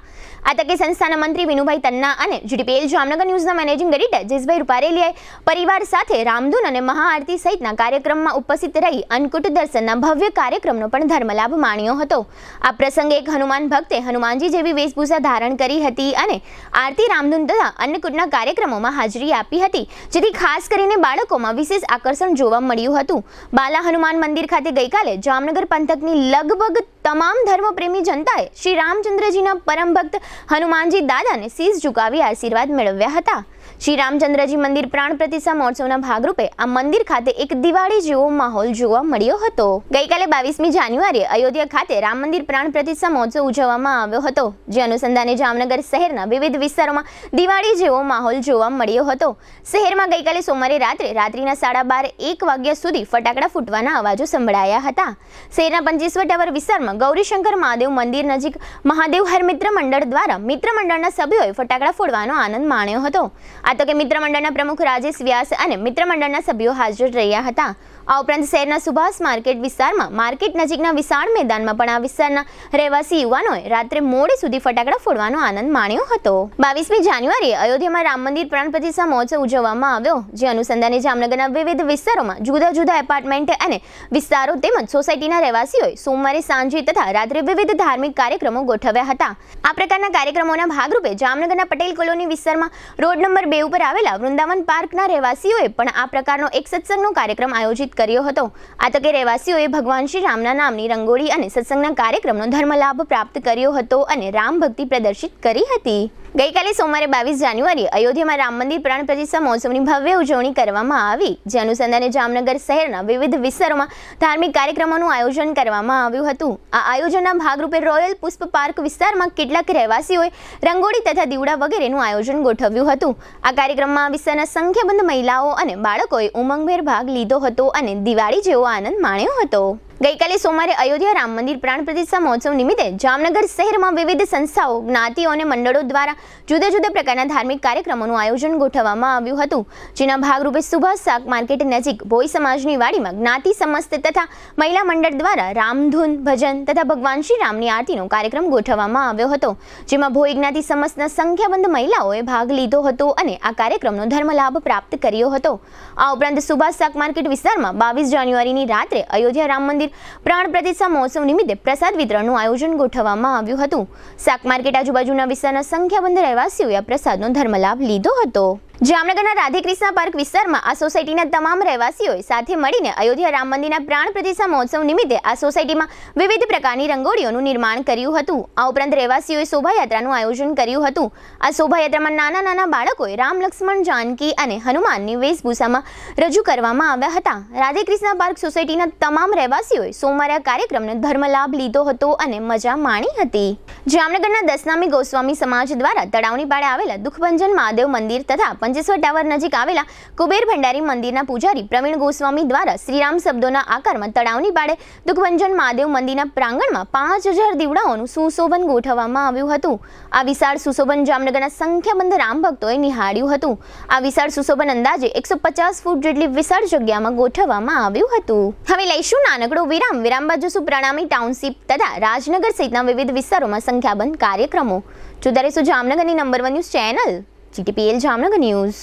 આ તકે સંસ્થાના મંત્રી વિનુભાઈ તન્ના અને જીડીપીએલ જામનગર ન્યૂઝના મેનેજિંગ એડિટર જયેશભાઈ રૂપારેલીએ પરિવાર સાથે રામધૂન અને મહાઆરતી સહિતના કાર્યક્રમમાં ઉપસ્થિત રહી અન્નકૂટ દર્શનના ભવ્ય કાર્યક્રમનો પણ ધર્મલાભ માણ્યો હતો. આ પ્રસંગે એક હનુમાન ભક્તે હનુમાનજી જેવી વેશભૂષા ધારણ કરી હતી અને આરતી, રામધૂન તથા અન્નકૂટના કાર્યક્રમોમાં હાજરી આપી હતી, જેથી ખાસ કરીને બાળકોમાં વિશેષ આકર્ષણ જોવા મળ્યું હતું. બાલા હનુમાન મંદિર ખાતે ગઈકાલે જામનગર પંથકની લગભગ તમામ ધર્મપ્રેમી જનતાએ શ્રી રામચંદ્રજીના પરમ ભક્ત હનુમાનજી દાદાને શીશ ઝુકાવી આશીર્વાદ મેળવ્યા હતા. શ્રી રામચંદ્રજી મંદિર પ્રાણ પ્રતિષ્ઠા મહોત્સવના ભાગરૂપે આ મંદિર ખાતે એક દિવાળી જેવો માહોલ જોવા મળ્યો હતો. ગઈકાલે 22મી જાન્યુઆરીએ અયોધ્યા ખાતે રામ મંદિર પ્રાણ પ્રતિષ્ઠા મહોત્સવ ઉજવવામાં આવ્યો હતો, જે અનુસંધાને જામનગર શહેરના વિવિધ વિસ્તારોમાં દિવાળી જેવો માહોલ જોવા મળ્યો હતો. શહેરમાં ગઈકાલે સોમવારે રાત્રિના 12:30-1 વાગ્યા સુધી ફટાકડા ફૂટવાના અવાજો સંભળાયા હતા. શહેરના 25 ટાવર વિસ્તારમાં ગૌરીશંકર મહાદેવ મંદિર નજીક મહાદેવ હર મિત્ર મંડળ દ્વારા મિત્ર મંડળના સભ્યોએ ફટાકડા ફોડવાનો આનંદ માણ્યો હતો. આ તકે મિત્ર મંડળના પ્રમુખ રાજેશ વ્યાસ અને મિત્ર મંડળના સભ્યો હાજર રહ્યા હતા. આ ઉપરાંત શહેરના સુભાષ માર્કેટ વિસ્તારમાં માર્કેટ નજીકના વિશાળ મેદાનમાં પણ આ વિસ્તારના રહેવાસી યુવાનોએ રાત્રે મોડે સુધી ફટાકડા ફોડવાનો આનંદ માણ્યો હતો. 22મી જાન્યુઆરીએ અયોધ્યામાં રામ મંદિર પ્રાણ પ્રતિષ્ઠા મહોત્સવ ઉજવવામાં આવ્યો, જે અનુસંધાને જામનગરના વિવિધ વિસ્તારોમાં જુદા જુદા એપાર્ટમેન્ટ અને વિસ્તારો તેમજ સોસાયટીના રહેવાસીઓએ સોમવારે સાંજે તથા રાત્રે વિવિધ ધાર્મિક કાર્યક્રમો ગોઠવ્યા હતા. આ પ્રકારના કાર્યક્રમોના ભાગરૂપે જામનગરના પટેલ કોલોની વિસ્તારમાં રોડ નંબર 2 ઉપર આવેલા વૃંદાવન પાર્કના રહેવાસીઓએ પણ આ પ્રકારનો એક સત્સંગનો કાર્યક્રમ આયોજિત કર્યો હતો. આ તકે રહેવાસીઓએ ભગવાન શ્રી રામના નામની રંગોળી અને સત્સંગના કાર્યક્રમનો ધર્મલાભ પ્રાપ્ત કર્યો હતો અને રામ ભક્તિ પ્રદર્શિત કરી હતી. ગઈકાલે સોમવારે 22 જાન્યુઆરીએ અયોધ્યામાં રામ મંદિર પ્રાણ પ્રતિષ્ઠા મહોત્સવની ભવ્ય ઉજવણી કરવામાં આવી, જે અનુસંધાને જામનગર શહેરના વિવિધ વિસ્તારોમાં ધાર્મિક કાર્યક્રમોનું આયોજન કરવામાં આવ્યું હતું. આ આયોજનના ભાગરૂપે રોયલ પુષ્પ પાર્ક વિસ્તારમાં કેટલાક રહેવાસીઓએ રંગોળી તથા દીવડા વગેરેનું આયોજન ગોઠવ્યું હતું. આ કાર્યક્રમમાં વિસ્તારના સંખ્યાબંધ મહિલાઓ અને બાળકોએ ઉમંગભેર ભાગ લીધો હતો અને દિવાળી જેવો આનંદ માણ્યો હતો. ગઈકાલે સોમવારે અયોધ્યા રામ મંદિર પ્રાણ પ્રતિષ્ઠા મહોત્સવ નિમિત્તે જામનગર શહેરમાં વિવિધ સંસ્થાઓ, જ્ઞાતિઓ અને મંડળો દ્વારા જુદા જુદા પ્રકારના ધાર્મિક કાર્યક્રમોનું આયોજન ગોઠવવામાં આવ્યું હતું, જેના ભાગરૂપે સુભાષ શાક માર્કેટ નજીક ભોઈ સમાજની વાડીમાં જ્ઞાતિ સમસ્ત તથા મહિલા મંડળ દ્વારા રામધૂન, ભજન તથા ભગવાન શ્રી રામની આરતીનો કાર્યક્રમ ગોઠવવામાં આવ્યો હતો, જેમાં ભોઈ જ્ઞાતિ સમસ્તના સંખ્યાબંધ મહિલાઓએ ભાગ લીધો હતો અને આ કાર્યક્રમનો ધર્મલાભ પ્રાપ્ત કર્યો હતો. આ ઉપરાંત સુભાષ શાક માર્કેટ વિસ્તારમાં 22 જાન્યુઆરીની રાત્રે અયોધ્યા રામ મંદિર પ્રાણ પ્રતિષ્ઠા મહોત્સવ નિમિત્તે પ્રસાદ વિતરણનું આયોજન ગોઠવવામાં આવ્યું હતું. શાક માર્કેટ આજુબાજુના વિસ્તારના સંખ્યાબંધ રહેવાસીઓએ આ પ્રસાદનો ધર્મલાભ લીધો હતો. જામનગરના રાધેકૃષ્ણ પાર્ક વિસ્તારમાં આ સોસાયટીના તમામ રહેવાસીઓએ સાથે મળીને અયોધ્યા રામ મંદિરના પ્રાણ પ્રતિષ્ઠા મહોત્સવ નિમિત્તે આ સોસાયટીમાં વિવિધ પ્રકારની રંગોળીઓનું નિર્માણ કર્યું હતું. આ ઉપરાંત રહેવાસીઓએ શોભાયાત્રાનું આયોજન કર્યું હતું. આ શોભાયાત્રામાં નાના નાના બાળકોએ રામ, લક્ષ્મણ, જાનકી અને હનુમાનની વેશભૂષામાં રજૂ કરવામાં આવ્યા હતા. રાધેકૃષ્ણ પાર્ક સોસાયટીના તમામ રહેવાસીઓએ સોમવારે આ કાર્યક્રમનો ધર્મલાભ લીધો હતો અને મજા માણી હતી. જામનગરના દસનામી ગોસ્વામી સમાજ દ્વારા તળાવની પાળે આવેલા દુઃખભંજન મહાદેવ મંદિર તથા પંચેશ્વર ટાવર નજીક આવેલા કુબેર ભંડારી મંદિરના પૂજારી પ્રવીણ ગોસ્વામી દ્વારા શ્રીરામ શબ્દોના આકારમાં તળાવની પાળે દુઃખભંજન મહાદેવ મંદિરના પ્રાંગણમાં 5000 દીવડાઓનું સુશોભન ગોઠવવામાં આવ્યું હતું. આ વિશાળ સુશોભન જામનગરના સંખ્યાબંધ રામ ભક્તોએ નિહાળ્યું હતું. આ વિશાળ સુશોભન અંદાજે 150 ફૂટ જેટલી વિશાળ જગ્યામાં ગોઠવવામાં આવ્યું હતું. હવે લઈશું નાનકડો વિરામ. વિરામ બાદ જોશું પ્રણામી ટાઉનશીપ તથા રાજનગર સહિતના વિવિધ વિસ્તારોમાં સંખ્યાબંધ કાર્યક્રમો. જોતા રહેશું જામનગરની number 1 news channel GTPL Jamnagar news.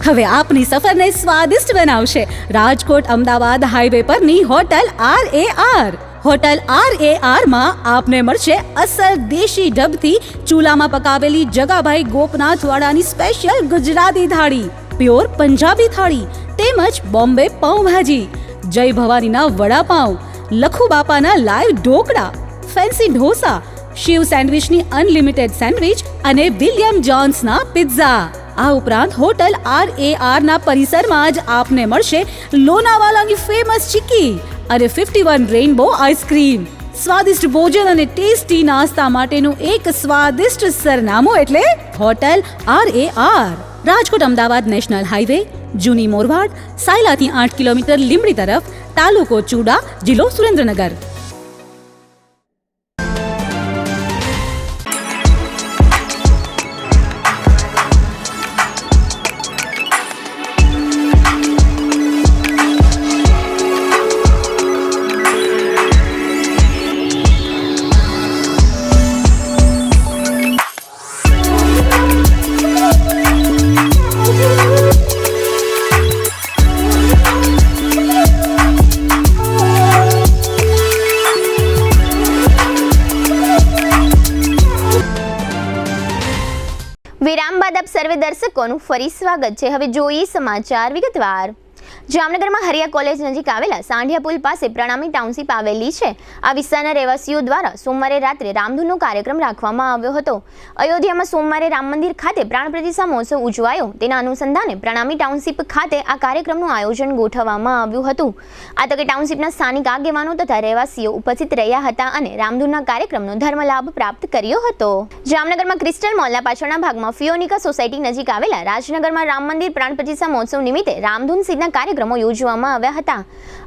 હવે આપની સફરને સ્વાદિષ્ટ બનાવશે રાજકોટ અમદાવાદ હાઈવે પરની હોટલ RAR. હોટલ RAR માં આપને મળશે અસલ દેશી ઢબથી ચૂલામાં પકાવેલી જગાભાઈ ગોપનાથવાડાની સ્પેશિયલ ગુજરાતી થાળી, પ્યોર પંજાબી થાળી તેમજ બોમ્બે પાઉંભાજી, જય ભવાનીના વડાપાઉં, લખુ બાપાના લાઈવ ઢોકળા, ફેન્સી ઢોસા, શિવ સેન્ડવિચની અનલિમિટેડ સેન્ડવિચ અને વિલિયમ જોન્સના પિઝા. આ ઉપરાંત હોટલ RAR ના પરિસરમાં જ આપને મળશે લોનાવાલાની ફેમસ ચીકી અને 51 રેઇનબો આઈસ્ક્રીમ. સ્વાદિષ્ટ ભોજન અને ટેસ્ટી નાસ્તા માટેનું એક સ્વાદિષ્ટ સરનામું એટલે hotel RAR. Rajkot Ahmedabad national highway, જૂની મોરવાડ, સાયલાથી 8 કિલોમીટર લીંબડી તરફ, તાલુકો ચૂડા, જિલ્લો સુરેન્દ્રનગર. વિરામ બાદ આપ સર્વે દર્શકોનું ફરી સ્વાગત છે. હવે જોઈએ સમાચાર વિગતવાર. જામનગરમાં હરિયા કોલેજ નજીક આવેલા સાંઢિયા પુલ પાસે પ્રણામી ટાઉનશીપ આવેલી છે. આ વિસ્તારના રહેવાસીઓ દ્વારા સોમવારે રાત્રે રામધૂનનો કાર્યક્રમ રાખવામાં આવ્યો હતો. અયોધ્યામાં સોમવારે રામ મંદિર ખાતે પ્રાણ પ્રતિષ્ઠા મહોત્સવ ઉજવાયો. તેના અનુસંધાને પ્રણામી ટાઉનશીપ ખાતે આ કાર્યક્રમનું આયોજન ગોઠવવામાં આવ્યું હતું. આ તકે ટાઉનશીપના સ્થાનિક આગેવાનો તથા રહેવાસીઓ ઉપસ્થિત રહ્યા હતા અને રામધૂનના કાર્યક્રમનો ધર્મલાભ પ્રાપ્ત કર્યો હતો. જામનગરમાં ક્રિસ્ટલ મોલના પાછળના ભાગમાં ફિયોનિકા સોસાયટી નજીક આવેલા રાજનગરમાં રામ મંદિર પ્રાણ પ્રતિષ્ઠા મહોત્સવ નિમિત્તે રામધૂન સહિતના કાર્યક્રમો યોજવામાં આવ્યા હતા.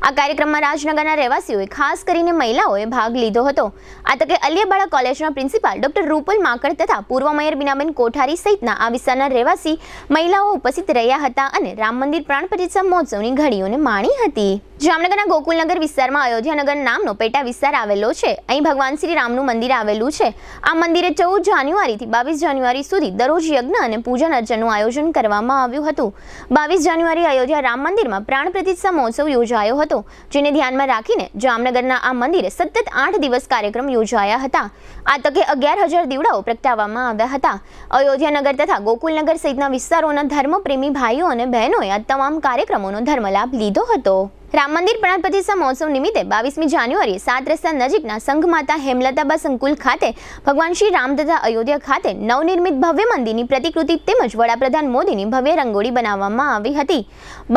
આ કાર્યક્રમમાં રાજનગરના રહેવાસીઓએ ખાસ કરીને મહિલાઓએ ભાગ લીધો હતો. આ તકે અલિયાબાળા કોલેજના પ્રિન્સિપાલ ડોક્ટર રૂપલ માકડ તથા પૂર્વ મેયર બીનાબેન કોઠારી સહિતના આ વિસ્તારના રહેવાસી મહિલાઓ ઉપસ્થિત રહ્યા હતા અને રામ મંદિર પ્રાણ પ્રતિષ્ઠા મહોત્સવની ઘડીઓને માણી હતી. જામનગરના ગોકુલનગર વિસ્તારમાં અયોધ્યાનગર નામનો પેટા વિસ્તાર આવેલો છે. અહીં ભગવાન શ્રી રામનું મંદિર આવેલું છે. આ મંદિરે 14 જાન્યુઆરીથી 22 જાન્યુઆરી સુધી દરરોજ યજ્ઞ અને પૂજન અર્ચનનું આયોજન કરવામાં આવ્યું હતું. 22 જાન્યુઆરી અયોધ્યા રામ મંદિરમાં પ્રાણ પ્રતિષ્ઠા મહોત્સવ યોજાયો હતો, જેને ધ્યાનમાં રાખીને જામનગરના આ મંદિરે સતત 8 દિવસ કાર્યક્રમ યોજાયા હતા. આ તકે 11000 દીવડાઓ પ્રગટાવવામાં આવ્યા હતા. અયોધ્યાનગર તથા ગોકુલનગર સહિતના વિસ્તારોના ધર્મપ્રેમી ભાઈઓ અને બહેનોએ આ તમામ કાર્યક્રમોનો ધર્મલાભ લીધો હતો. રામ મંદિર પ્રાણ પ્રતિષ્ઠા મહોત્સવ નિમિત્તે 22મી જાન્યુઆરીએ 7 રસ્તા નજીકના સંઘમાતા હેમલતાબા સંકુલ ખાતે ભગવાન શ્રી રામ તથા અયોધ્યા ખાતે નવનિર્મિત ભવ્ય મંદિરની પ્રતિકૃતિ તેમજ વડાપ્રધાન મોદીની ભવ્ય રંગોળી બનાવવામાં આવી હતી.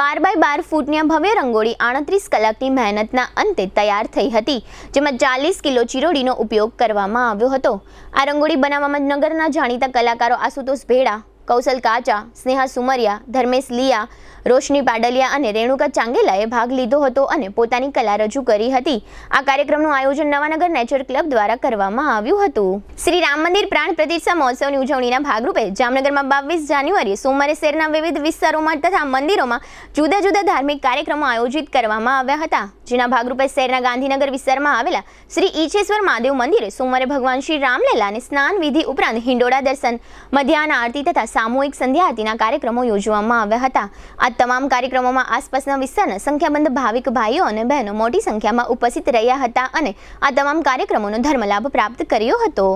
12 બાય 12 ફૂટની આ ભવ્ય રંગોળી 38 કલાકની મહેનતના અંતે તૈયાર થઈ હતી, જેમાં 40 કિલો ચિરોડીનો ઉપયોગ કરવામાં આવ્યો હતો. આ રંગોળી બનાવવામાં નગરના જાણીતા કલાકારો આશુતોષ ભેડા, કૌશલ કાચા, સ્નેહા સુમરિયા, ધર્મેશ લિયા, રોશની પાડલિયા અને રેણુકા ચાંગેલાએ ભાગ લીધો હતો અને પોતાની કલા રજૂ કરી હતી. આ કાર્યક્રમનું આયોજન નવાનગર નેચર ક્લબ દ્વારા કરવામાં આવ્યું હતું. શ્રી રામ મંદિર પ્રાણ પ્રતિષ્ઠા મહોત્સવની ઉજવણીના ભાગરૂપે જામનગરમાં 22 જાન્યુઆરીએ સોમવારે શહેરના વિવિધ વિસ્તારોમાં તથા મંદિરોમાં જુદા જુદા ધાર્મિક કાર્યક્રમો આયોજિત કરવામાં આવ્યા હતા. જેના ભાગરૂપે શહેરના ગાંધીનગર વિસ્તારમાં આવેલા શ્રી ઈચ્છેશ્વર મહાદેવ મંદિરે સોમવારે ભગવાન શ્રી રામલલાને સ્નાન વિધિ ઉપરાંત હિંડોળા દર્શન, મધ્યાહન આરતી તથા સામૂહિક સંધ્યા આરતીના કાર્યક્રમો યોજવામાં આવ્યા હતા. આ તમામ કાર્યક્રમોમાં આસપાસના વિસ્તારના સંખ્યાબંધ ભાવિક ભાઈઓ અને બહેનો મોટી સંખ્યામાં ઉપસ્થિત રહ્યા હતા અને આ તમામ કાર્યક્રમોનો ધર્મલાભ પ્રાપ્ત કર્યો હતો.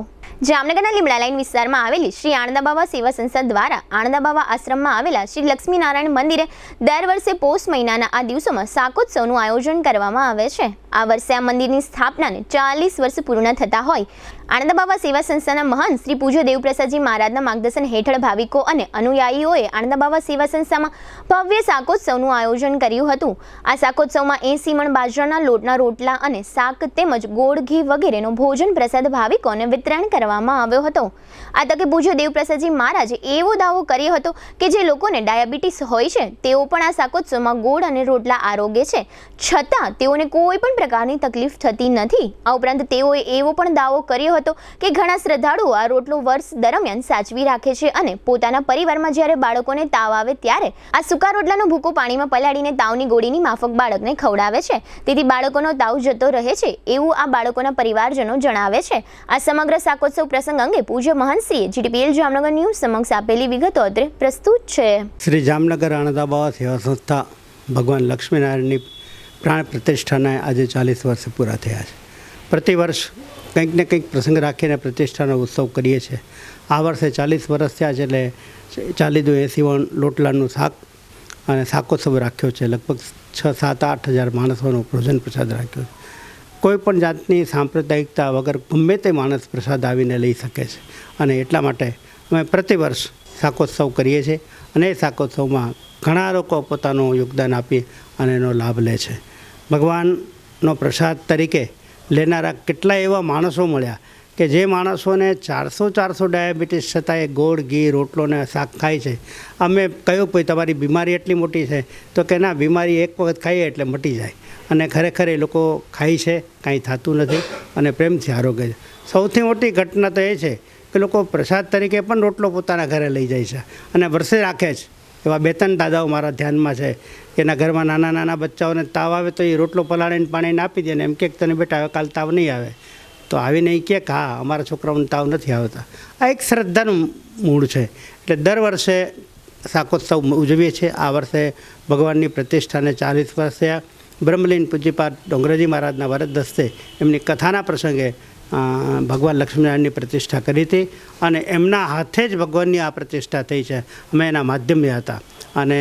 જામનગરના લીમડા લાઈન વિસ્તારમાં આવેલી શ્રી આણંદાબાવા સેવા સંસ્થા દ્વારા આણંદાબાવા આશ્રમમાં આવેલા શ્રી લક્ષ્મીનારાયણ મંદિરે દર વર્ષે પોષ મહિનાના આ દિવસોમાં શાકોત્સવનું આયોજન કરવામાં આવે છે. આ વર્ષે આ મંદિરની સ્થાપનાને 40 વર્ષ પૂર્ણ થતા હોય આણંદાબાવા સેવા સંસ્થાના મહંત શ્રી પૂજ્ય દેવપ્રસાદજી મહારાજના માર્ગદર્શન હેઠળ ભાવિકો અને અનુયાયીઓએ આણંદાબાવા સેવા સંસ્થામાં ભવ્ય શાકોત્સવનું આયોજન કર્યું હતું. આ શાકોત્સવમાં 80 મણ બાજરાના લોટના રોટલા અને શાક તેમજ ગોળ ઘી વગેરેનો ભોજન પ્રસાદ ભાવિકોને વિતરણ કરવામાં આવ્યો હતો. આ તકે પૂજ્ય દેવપ્રસાદજી મહારાજે એવો દાવો કર્યો હતો કે જે લોકોને ડાયાબિટીસ હોય છે તેઓ પણ આ શાકોત્સવમાં ગોળ અને રોટલા આરોગે છે, છતાં તેઓને કોઈ પણ પ્રકારની તકલીફ થતી નથી. આ ઉપરાંત તેઓએ એવો પણ દાવો કર્યો હતો કે ઘણા શ્રદ્ધાળુઓ આ રોટલો વર્ષ દરમિયાન સાચવી રાખે છે અને પોતાના પરિવારમાં જ્યારે બાળકોને તાવ આવે ત્યારે આ સૂકા રોટલાનો ભૂકો પાણીમાં પલાળીને તાવની ગોળીની માફક બાળકને ખવડાવે છે, તેથી બાળકોનો તાવ જતો રહે છે એવું આ બાળકોના પરિવારજનો જણાવે છે. આ સમગ્ર શાકોત્સવ પ્રસંગ અંગે પૂજ્ય મહંતશ્રીએ GTPL જામનગર ન્યૂઝ સમક્ષ આપેલી વિગતો અત્રે પ્રસ્તુત છે. શ્રી જામનગર આણંદાબાવા સેવા સંસ્થા ભગવાન લક્ષ્મીનારાયણની પ્રાણ પ્રતિષ્ઠાના આજે 40 વર્ષ પૂરા થયા છે. પ્રતિવર્ષ કંઈક ને કંઈક પ્રસંગ રાખીને પ્રતિષ્ઠાનો ઉત્સવ કરીએ છીએ. આ વર્ષે 40 વર્ષ થયા છે એટલે 40 80 વણ લોટલાનું શાક અને શાકોત્સવ રાખ્યો છે. લગભગ 6-7-8 હજાર માણસોનો ભોજન પ્રસાદ રાખ્યો છે. કોઈ પણ જાતની સાંપ્રદાયિકતા વગર ગમે તે માણસ પ્રસાદ આવીને લઈ શકે છે અને એટલા માટે અમે પ્રતિવર્ષ શાકોત્સવ કરીએ છીએ અને એ શાકોત્સવમાં ઘણા લોકો પોતાનું યોગદાન આપી અને એનો લાભ લે છે. ભગવાનનો પ્રસાદ તરીકે લેનારા કેટલાય એવા માણસો મળ્યા કે જે માણસોને 400 ડાયાબિટીસ છતાં એ ગોળ ઘી રોટલો ને શાક ખાય છે. અમે કહ્યું ભાઈ તમારી બીમારી એટલી મોટી છે તો કે ના, બીમારી એક વખત ખાઈએ એટલે મટી જાય અને ખરેખર એ લોકો ખાય છે, કાંઈ થતું નથી અને પ્રેમથી આરોગ્ય છે. સૌથી મોટી ઘટના તો એ છે કે લોકો પ્રસાદ તરીકે પણ રોટલો પોતાના ઘરે લઈ જાય છે અને વર્ષે રાખે છે. એવા 2-3 દાદાઓ મારા ધ્યાનમાં છે કે એના ઘરમાં નાના બચ્ચાઓને તાવ આવે તો એ રોટલો પલાળીને પાણીને આપી દે ને એમ કે તને બેટા હવે કાલ તાવ નહીં આવે, તો આવીને એ કહે કે હા અમારા છોકરાઓને તાવ નથી આવતા. આ એક શ્રદ્ધાનું મૂળ છે. એટલે દર વર્ષે શાકોત્સવ ઉજવીએ છીએ. આ વર્ષે ભગવાનની પ્રતિષ્ઠાને 40 વર્ષ થયા. બ્રહ્મલીન પૂજ્યપાદ ડોંગરાજી મહારાજના વરદ હસ્તે એમની કથાના પ્રસંગે ભગવાન લક્ષ્મીનારાયણની પ્રતિષ્ઠા કરી હતી અને એમના હાથે જ ભગવાનની આ પ્રતિષ્ઠા થઈ છે. અમે એના માધ્યમે હતા અને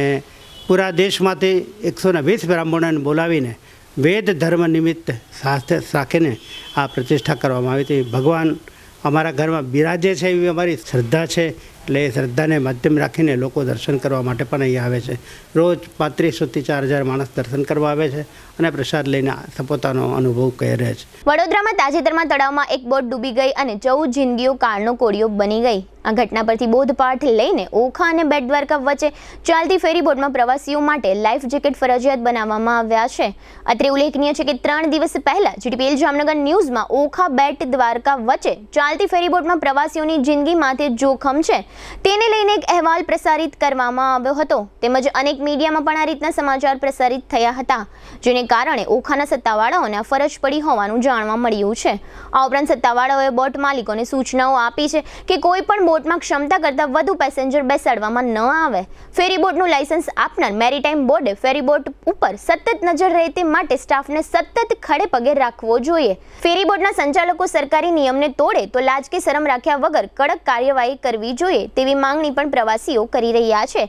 પૂરા દેશમાંથી 120 બ્રાહ્મણોને બોલાવીને વેદ ધર્મ નિમિત્ત સાથે રાખીને આ પ્રતિષ્ઠા કરવામાં આવી હતી. ભગવાન અમારા ઘરમાં બિરાજે છે એવી અમારી શ્રદ્ધા છે. એટલે એ શ્રદ્ધાને માધ્યમ રાખીને લોકો દર્શન કરવા માટે પણ અહીં આવે છે. રોજ 3500થી 4000 માણસ દર્શન કરવા આવે છે અને પ્રસાદ લઈને પોતાનો અનુભવ કરે છે. વડોદરામાં તાજેતરમાં તળાવમાં એક બોટ ડૂબી ગઈ અને 14 જિંદગીઓ કાળનો કોળિયો બની ગઈ. આ ઘટના પરથી બોધપાઠ લઈને ઓખા અને બેટ દ્વારકા વચ્ચે ચાલતી ફેરી બોટમાં પ્રવાસીઓ માટે લાઈફ જેકેટ ફરજિયાત બનાવવામાં આવ્યા છે. અત્રે ઉલ્લેખનીય છે કે 3 દિવસ પહેલા GTPL જામનગર ન્યૂઝમાં ઓખા બેટ દ્વારકા વચ્ચે ચાલતી ફેરી બોટમાં પ્રવાસીઓની જિંદગી માથે જોખમ છે તેને લઈને એક અહેવાલ પ્રસારિત કરવામાં આવ્યો હતો. તેમજ અનેક મીડિયામાં પણ આ રીતના સમાચાર પ્રસારિત થયા હતા, જેને કારણે ઓખાના સત્તાવાળાઓને ફરજ પડી હોવાનું જાણવા મળ્યું છે. આ ઉપરાંત સત્તાવાળાઓએ બોટ માલિકોને સૂચનાઓ આપી છે કે કોઈ પણ બોટમાં ક્ષમતા કરતાં વધુ પેસેન્જર બેસાડવામાં ન આવે. ફેરી બોટનું લાયસન્સ આપનાર મેરીટાઈમ બોર્ડે ફેરી બોટ ઉપર સતત નજર રહે તે માટે સ્ટાફને સતત ખડે પગે રાખવો જોઈએ. ફેરી બોટના સંચાલકો સરકારી નિયમને તોડે તો લાજ કે શરમ રાખ્યા વગર કડક કાર્યવાહી કરવી જોઈએ તેવી માંગણી પણ પ્રવાસીઓ કરી રહ્યા છે.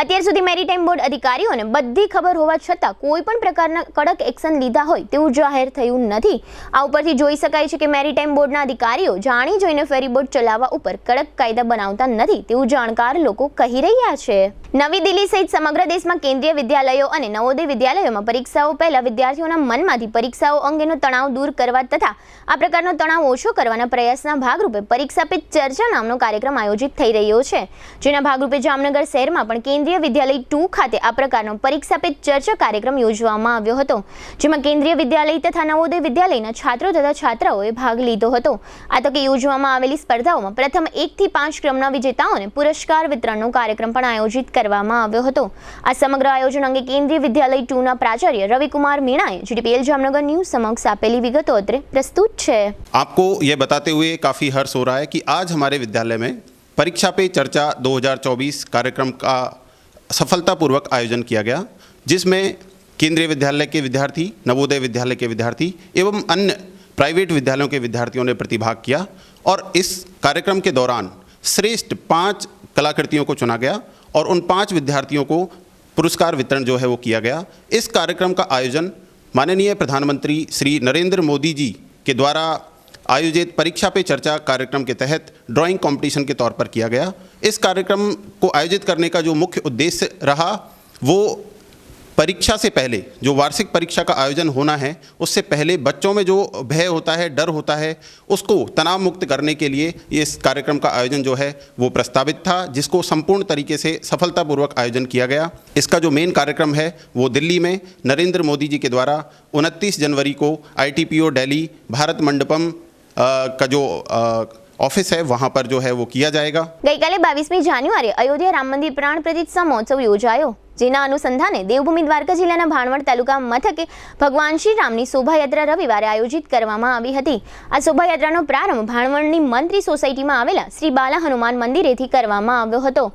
અત્યાર સુધી મેરીટાઈમ બોર્ડ અધિકારીઓને બધી ખબર હોવા છતાં કોઈ પણ પ્રકારના કડક એક્શન લીધા હોય તેવું જાહેર થયું નથી. આ ઉપરથી જોઈ શકાય છે કે મેરીટાઈમ બોર્ડના અધિકારીઓ જાણી જોઈને ફેરી બોટ ચલાવવા ઉપર કડક કાયદા બનાવતા નથી તેવું જાણકાર લોકો કહી રહ્યા છે. નવી દિલ્હી સહિત સમગ્ર દેશમાં કેન્દ્રીય વિદ્યાલયો અને નવોદય વિદ્યાલયોમાં પરીક્ષાઓ પહેલા વિદ્યાર્થીઓના મનમાંથી પરીક્ષાઓ અંગેનો તણાવ દૂર કરવા તથા આ પ્રકારનો તણાવ ઓછો કરવાના પ્રયાસના ભાગરૂપે પરીક્ષા પે ચર્ચા નામનો કાર્યક્રમ આયોજિત થઈ રહ્યો છે. જેના ભાગરૂપે જામનગર શહેરમાં પણ કેન્દ્રીય વિદ્યાલય 2 ખાતે આ પ્રકારનો પરીક્ષા પે ચર્ચા કાર્યક્રમ યોજવામાં આવ્યો હતો, જેમાં કેન્દ્રીય વિદ્યાલય તથા નવોદય વિદ્યાલયના છાત્રો તથા છાત્રાઓએ ભાગ લીધો હતો. આ તકે યોજવામાં આવેલી સ્પર્ધાઓમાં પ્રથમ 1 થી 5 ક્રમના વિજેતાઓને પુરસ્કાર વિતરણનો કાર્યક્રમ પણ આયોજિત કરવામાં આવ્યો હતો. આ સમગ્ર આયોજન અંગે કેન્દ્રીય વિદ્યાલય 2ના પ્રાચાર્ય રવિકુમાર મીણાએ GTPL જામનગર ન્યૂઝ સમક્ષ આપેલી વિગતો અત્રે પ્રસ્તુત છે. आपको ये बताते हुए काफ़ी हर्ष हो रहा है कि आज हमारे विद्यालय में परीक्षा पे चर्चा 2024 कार्यक्रम का सफलतापूर्वक आयोजन किया गया, जिसमें केंद्रीय विद्यालय के विद्यार्थी, नवोदय विद्यालय के विद्यार्थी एवं अन्य प्राइवेट विद्यालयों के विद्यार्थियों ने प्रतिभाग किया और इस कार्यक्रम के दौरान श्रेष्ठ 5 कलाकृतियों को चुना गया और उन 5 विद्यार्थियों को पुरस्कार वितरण जो है वो किया गया। इस कार्यक्रम का आयोजन माननीय प्रधानमंत्री श्री नरेंद्र मोदी जी के द्वारा आयोजित परीक्षा पे चर्चा कार्यक्रम के तहत ड्राइंग कंपटीशन के तौर पर किया गया। इस कार्यक्रम को आयोजित करने का जो मुख्य उद्देश्य रहा वो परीक्षा से पहले जो वार्षिक परीक्षा का आयोजन होना है उससे पहले बच्चों में जो भय होता है, डर होता है, उसको तनाव मुक्त करने के लिए इस कार्यक्रम का आयोजन जो है वो प्रस्तावित था, जिसको संपूर्ण तरीके से सफलतापूर्वक आयोजन किया गया। इसका जो मेन कार्यक्रम है वो दिल्ली में नरेंद्र मोदी जी के द्वारा 29 जनवरी को ITPO दिल्ली भारत मंडपम का जो ऑफिस है वहां पर जो है वो किया जाएगा। ગઈકાલે 22મી જાન્યુઆરીએ અયોધ્યા રામ મંદિર પ્રાણ પ્રતિષ્ઠા મહોત્સવ યોજાયો, જેના અનુસંધાને દેવભૂમિ દ્વારકા જિલ્લાના ભાણવડ તાલુકા મથકે ભગવાન શ્રી રામની શોભાયાત્રા રવિવારે આયોજિત કરવામાં આવી હતી। આ શોભાયાત્રાનો પ્રારંભ ભાણવડની મંત્રી સોસાયટીમાં આવેલા શ્રી બાલા હનુમાન મંદિરેથી કરવામાં આવ્યો હતો।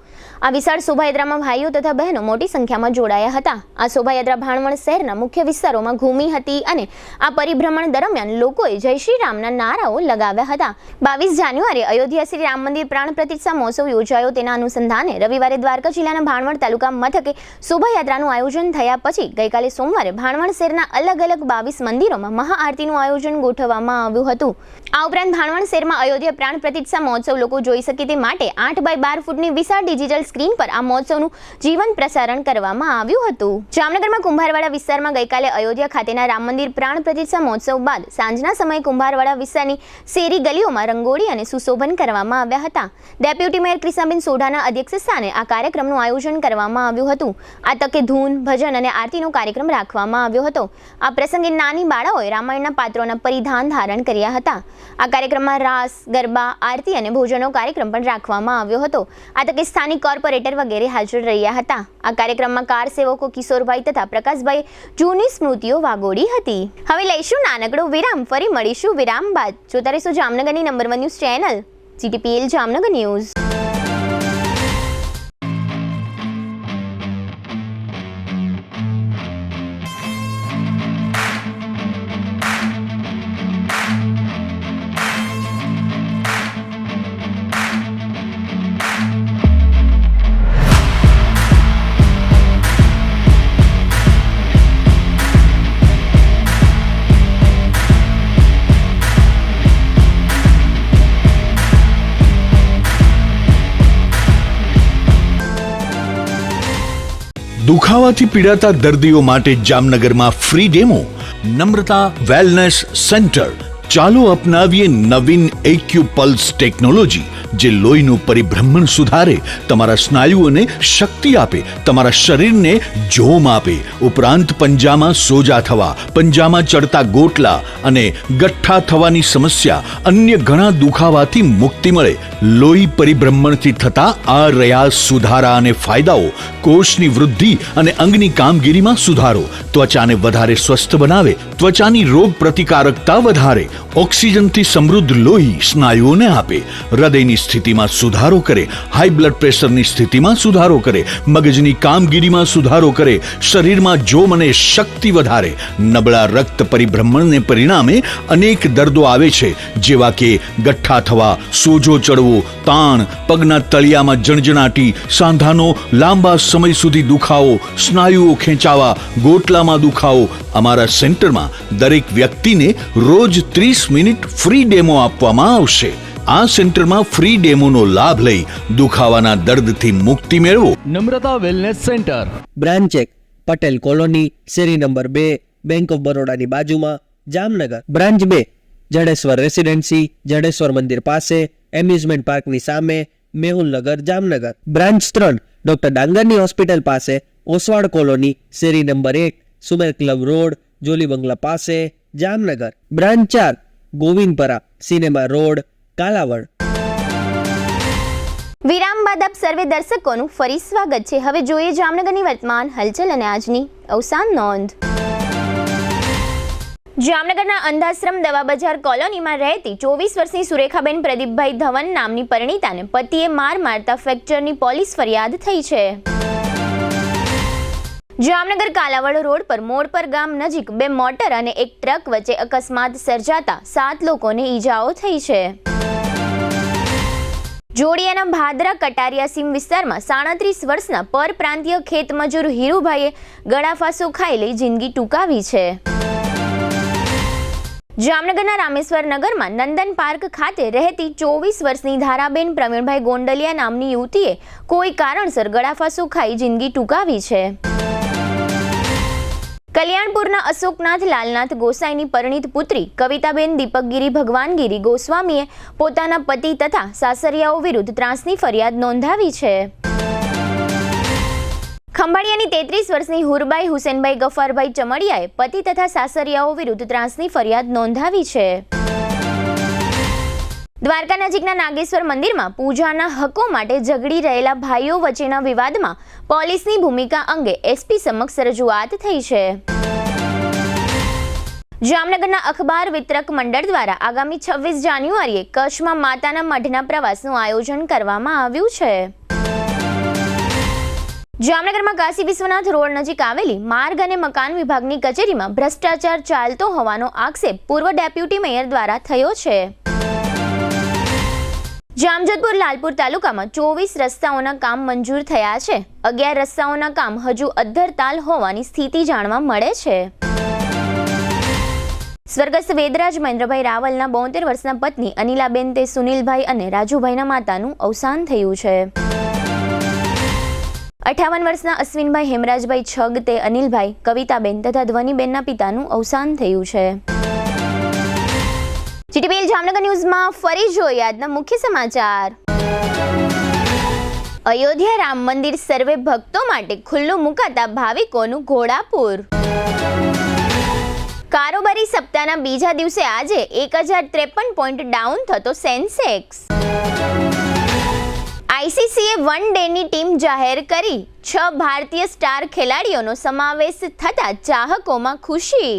આ વિશાળ શોભાયાત્રામાં ભાઈઓ તથા બહેનો મોટી સંખ્યામાં જોડાયા હતા। આ શોભાયાત્રા ભાણવડ શહેરના મુખ્ય વિસ્તારોમાં ઘૂમી હતી અને આ પરિભ્રમણ દરમિયાન લોકોએ જય શ્રી રામના નારાઓ લગાવ્યા હતા। 22 જાન્યુઆરીએ અયોધ્યા શ્રી રામ મંદિર પ્રાણ પ્રતિષ્ઠા મહોત્સવ યોજાયો, તેના અનુસંધાને રવિવારે દ્વારકા જિલ્લાના ભાણવડ તાલુકા મથકે શોભાયાત્રાનું આયોજન થયા પછી ગઈકાલે સોમવારે ભાણવડ શહેરના અલગ અલગ 22 મંદિરોમાં મહાઆરતીનું આયોજન ગોઠવવામાં આવ્યું હતું। આ ઉપરાંત ભાણવડ શહેરમાં અયોધ્યા પ્રાણ પ્રતિષ્ઠા મહોત્સવ લોકો જોઈ શકે તે માટે 8x12 ફૂટની વિશાળ ડિજિટલ સ્ક્રીન પર આ મહોત્સવનું જીવંત પ્રસારણ કરવામાં આવ્યું હતું। જામનગરમાં કુંભારવાડા વિસ્તારમાં ગઈકાલે અયોધ્યા ખાતેના રામ મંદિર પ્રાણ પ્રતિષ્ઠા મહોત્સવ બાદ સાંજના સમયે કુંભારવાડા વિસ્તારની શેરી ગલીઓમાં રંગોળી અને સુશોભન કરવામાં આવ્યા હતા। ડેપ્યુટી મેયર ક્રિષ્નાબેન સોઢાના અધ્યક્ષસ્થાને આ કાર્યક્રમનું આયોજન કરવામાં આવ્યું હતું। આ તકે ધૂન, ભજન અને આરતીનો કાર્યક્રમ રાખવામાં આવ્યો હતો। આ પ્રસંગે નાની બાળાઓએ રામાયણના પાત્રોના પરિધાન ધારણ કર્યા હતા। આ કાર્યક્રમમાં રાસ, ગરબા, આરતી અને ભોજનનો કાર્યક્રમ પણ રાખવામાં આવ્યો હતો। આ તકે સ્થાનિક કોર્પોરેટર વગેરે હાજર રહ્યા હતા। આ કાર્યક્રમમાં કાર સેવકો કિશોરભાઈ તથા પ્રકાશભાઈ જૂની સ્મૃતિઓ વાગોડી હતી। હવે લઈશું નાનકડો વિરામ, ફરી મળીશું વિરામ બાદ। જોતા રહેશો જામનગરની number 1 news channel GTPL Jamnagar news. દુખાવાથી પીડાતા દર્દીઓ માટે જામનગરમાં free demo. Namrata wellness centre. ચાલો અપનાવીએ નવીન એક્યુપલ્સ ટેકનોલોજી, જે લોહીનું પરિભ્રમણ સુધારે, તમારા સ્નાયુઓને શક્તિ આપે, તમારા શરીરને જોમ આપે, ઉપરાંત પંજામાં સોજા થવા, પંજામાં ચડતા ગોટલા અને ગઠ્ઠા થવાની સમસ્યા, અન્ય ઘણા દુખાવાથી મુક્તિ મળે। લોહી પરિભ્રમણથી થતા આ રહ્યા સુધારા અને ફાયદાઓ। કોષની વૃદ્ધિ અને અંગની કામગીરીમાં સુધારો, ત્વચાને વધારે સ્વસ્થ બનાવે, ત્વચાની રોગ પ્રતિકારકતા વધારે, ઓક્સિજનથી સમૃદ્ધ લોહી સ્નાયુઓને આપે, હૃદયની સ્થિતિમાં સુધારો કરે, હાઈ બ્લડ પ્રેશરની સ્થિતિમાં સુધારો કરે, મગજની કામગીરીમાં સુધારો કરે, શરીરમાં જોમ અને શક્તિ વધારે। નબળા રક્ત પરિભ્રમણને પરિણામે અનેક દર્દો આવે છે, જેવા કે ગઠ્ઠા થવા, સોજો ચડવો, તાણ, પગના તળિયામાં જણજણાટી, સાંધાનો લાંબા સમય સુધી દુખાવો, સ્નાયુઓ ખેંચાવા, ગોટલામાં દુખાવો। અમારા સેન્ટરમાં દરેક વ્યક્તિને રોજ 30 મિનિટ ફ્રી ડેમો આપવામાં આવશે। આ સેન્ટરમાં ફ્રી ડેમોનો લાભ લઈ દુખાવાના દર્દથી મુક્તિ મેળવો। Namrata wellness centre, branch 1 Patel colony, શેરી નંબર 2, બેંક ઓફ બરોડાની બાજુમાં, જામનગર। બ્રાન્ચ 2 જડેશ્વર રેસિડેન્સી, જડેશ્વર મંદિર પાસે, એમ્યુઝમેન્ટ પાર્કની સામે, મેહુલનગર, જામનગર। બ્રાન્ચ 3 ડોક્ટર ડાંગરની હોસ્પિટલ પાસે, ઓસવાડ કોલોની, શેરી number 1, Sumer Club Road, Jolly બંગલા પાસે, Jamnagar. Branch 4 Govindpara, cinema road, Kalavad. વિરામ બાદ આપ સર્વે દર્શકોનું ફરી સ્વાગત છે। હવે જોઈએ જામનગરની વર્તમાન હલચલ અને આજની અવસાન નોંધ। જામનગરના અંધાશ્રમ દવા બજાર કોલોનીમાં રહેતી 24 વર્ષની સુરેખાબેન પ્રદીપભાઈ ધવન નામની પરિણીતાને પતિએ માર મારતા ફ્રેક્ચરની પોલીસ ફરિયાદ થઈ છે। જામનગર કાલાવડ રોડ પર મોડપર ગામ નજીક 2 મોટર અને એક ટ્રક વચ્ચે અકસ્માત સર્જાતા 7 લોકોને ઈજાઓ થઈ છે। જોડિયાના ભાદરા કટારિયા સીમ વિસ્તારમાં 37 વર્ષના પરપ્રાંતીય ખેતમજૂર હીરુભાઈએ ગળાફાંસો ખાઈ લઈ જિંદગી ટૂંકાવી છે. જામનગરના રામેશ્વર નગરમાં નંદન પાર્ક ખાતે રહેતી 24 વર્ષની ધારાબેન પ્રવીણભાઈ ગોંડલિયા નામની યુવતીએ કોઈ કારણસર ગળાફાંસો ખાઈ જિંદગી ટૂંકાવી છે. કલ્યાણપુરના અશોકનાથ લાલનાથ ગોસાઈની પરિણીત પુત્રી કવિતાબેન દીપકગીરી ભગવાનગીરી ગોસ્વામીએ પોતાના પતિ તથા સાસરિયાઓ વિરુદ્ધ ત્રાસની ફરિયાદ નોંધાવી છે. ખંભાળિયાની 33 વર્ષની હુરબાઈ હુસેનભાઈ ગફારભાઈ ચમડિયાએ પતિ તથા સાસરિયાઓ વિરુદ્ધ ત્રાસની ફરિયાદ નોંધાવી છે. દ્વારકા નજીકના નાગેશ્વર મંદિરમાં પૂજાના હકો માટે ઝઘડી રહેલા ભાઈઓ વચ્ચેના વિવાદમાં પોલીસની ભૂમિકા અંગે એસપી સમક્ષ રજૂઆત થઈ છે. જામનગરના અખબાર વિતરક મંડળ દ્વારા આગામી 26 જાન્યુઆરીએ કચ્છમાં માતાના મઢના પ્રવાસનું આયોજન કરવામાં આવ્યું છે. જામનગરમાં કાશી વિશ્વનાથ રોડ નજીક આવેલી માર્ગ અને મકાન વિભાગની કચેરીમાં ભ્રષ્ટાચાર ચાલતો હોવાનો આક્ષેપ પૂર્વ ડેપ્યુટી મેયર દ્વારા થયો છે. જામજોધપુર લાલપુર તાલુકામાં 24 રસ્તાઓના કામ મંજૂર થયા છે. 11 રસ્તાઓના કામ હજુ અધ્ધરતાલ હોવાની સ્થિતિ જાણવા મળે છે. સ્વર્ગસ્થ વેદરાજ મહેન્દ્રભાઈ રાવલના 72 વર્ષના પત્ની અનિલાબેન તે સુનિલભાઈ અને રાજુભાઈના માતાનું અવસાન થયું છે. 58 વર્ષના અશ્વિનભાઈ હેમરાજભાઈ છગ તે અનિલભાઈ કવિતાબેન તથા ધ્વનિબેનના પિતાનું અવસાન થયું છે. જીટીપીએલ જામનગર ન્યૂઝમાં ફરી જોઈએ આજના મુખ્ય સમાચાર. અયોધ્યા રામ મંદિર સર્વે ભક્તો માટે ખુલ્લું મુકાતા ભાવિકોનું ઘોડાપૂર. કારોબારી સપ્તાહના બીજા દિવસે આજે 1053 પોઈન્ટ ડાઉન થતો સેન્સેક્સ. આઈસીસીએ વન ડેની ટીમ જાહેર કરી. 6 ભારતીય સ્ટાર ખેલાડીઓનો સમાવેશ થતા ચાહકોમાં ખુશી.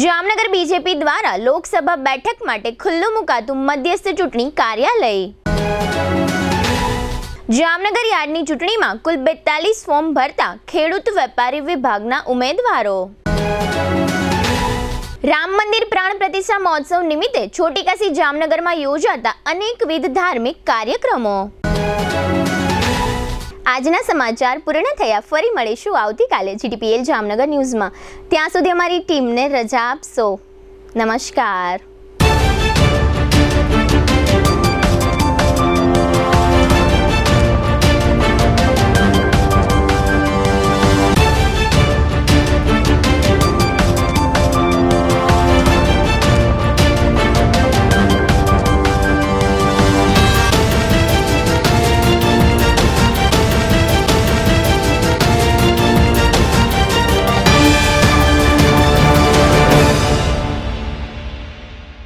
જામનગર બીજેપી દ્વારા લોકસભા બેઠક માટે ખુલ્લું મુકાતું મધ્યસ્થ ચૂંટણી કાર્યાલય. જામનગર યાર્ડની ચૂંટણીમાં કુલ 42 ફોર્મ ભરતા ખેડૂત વેપારી વિભાગના ઉમેદવારો. રામ મંદિર પ્રાણ પ્રતિષ્ઠા મહોત્સવ નિમિત્તે છોટી કાશી જામનગરમાં યોજાતા અનેકવિધ ધાર્મિક કાર્યક્રમો. આજના સમાચાર પૂર્ણ થયા. ફરી મળીશું આવતીકાલે જીટીપીએલ જામનગર ન્યૂઝમાં. ત્યાં સુધી અમારી ટીમને રજા આપશો. નમસ્કાર.